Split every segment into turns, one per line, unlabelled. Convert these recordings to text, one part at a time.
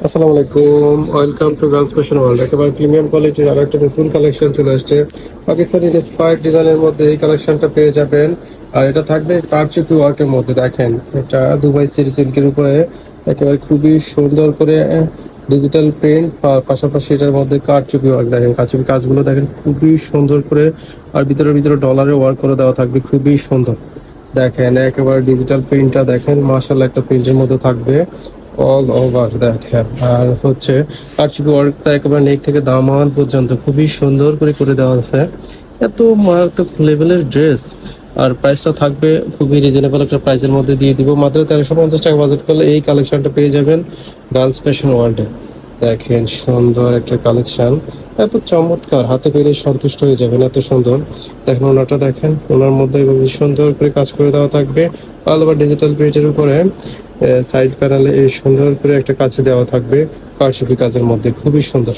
আসসালামু আলাইকুম, welcome to girls fashion world. একেবারে প্রিমিয়াম কোয়ালিটির আর একটা নতুন কালেকশন চলে আসছে। পাকিস্তানি ইন্সপায়ার্ড ডিজাইনের মধ্যে এই কালেকশনটা পেয়ে যাবেন। আর এটা থাকবে কারচুপি ওয়ার্কের মধ্যে। দেখেন, এটা দুবাই চেরি সিল্কের উপরে একেবারে খুবই সুন্দর করে ডিজিটাল প্রিন্ট, আর পাশাপাশি এটার মধ্যে কারচুপি ওয়ার্ক। দেখেন কারচুপি কাজগুলো দেখেন খুবই সুন্দর করে, আর ভিতরে ডলারে ওয়ার্ক করে দেওয়া থাকবে, খুবই সুন্দর। দেখেন একেবারে ডিজিটাল প্রিন্টটা দেখেন, মাশাআল্লাহ একটা প্রিন্টের মধ্যে থাকবে অল ওভার। দেখেন আর হচ্ছে কারচুপি ওয়ার্কটা একেবারে নেক থেকে দামান পর্যন্ত খুবই সুন্দর করে করে দেওয়া আছে। এত মারাত্মক লেভেলের ড্রেস, আর প্রাইসটা থাকবে খুবই রিজনেবল একটা প্রাইসের মধ্যে দিয়ে দিব। মাত্র 1350 টাকা বাজেট করলে এই কালেকশনটা পেয়ে যাবেন গার্লস ফ্যাশন ওয়ার্ল্ডে। দেখেন সুন্দর একটা কালেকশন, এত চমৎকার, হাতে পেলে সন্তুষ্ট হয়ে যাবেন, এত সুন্দর। দেখেন ওনাটা, দেখেন ওনার মধ্যে খুবই সুন্দর করে কাজ করে দেওয়া থাকবে অল ওভার ডিজিটাল প্রিন্টের উপরে। সাইড প্যানেলে এই সুন্দর করে একটা কাজ দেওয়া থাকবে কারচুপি কাজের মধ্যে, খুবই সুন্দর।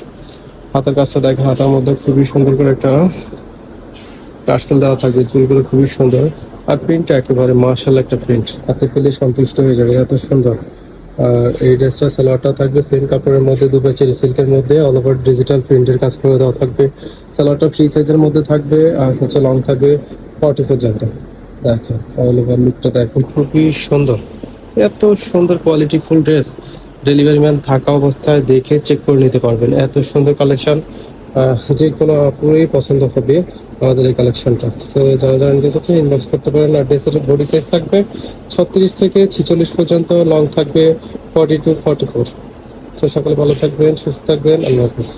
হাতার কাজটা দেখেন, হাতার মধ্যে খুবই সুন্দর করে একটা টার্সেল দেওয়া থাকবে, চুলগুলো খুবই সুন্দর। আর প্রিন্টটা একেবারে মার্শাল একটা প্রিন্ট, হাতে পেলে সন্তুষ্ট হয়ে যাবে, এত সুন্দর। আর এই ড্রেসটা সালোয়ারটা থাকবে সেম কাপড়ের মধ্যে, দুবাই চেরি সিল্কের মধ্যে অল ওভার ডিজিটাল প্রিন্টের কাজ করে দেওয়া থাকবে। সালোয়ারটা ফ্রি সাইজের মধ্যে থাকবে, আর হচ্ছে লং থাকবে 40 পর্যন্ত। দেখেন অল ওভার লুকটা দেখুন, খুবই সুন্দর। এত সুন্দর quality full dress delivery man থাকা অবস্থায় দেখে চেক করে নিতে পারবেন। এত সুন্দর কালেকশন, যে কোনো আপুরই পছন্দ হবে আমাদের এই কালেকশনটা। সো যারা যারা নিতে চাচ্ছেন ইনবক্স করতে পারেন। আর ড্রেসের বডি সাইজ থাকবে 36 থেকে 46 পর্যন্ত, লং থাকবে 40 to 44। সো সকলে ভালো থাকবেন, সুস্থ থাকবেন, আল্লাহ হাফিজ।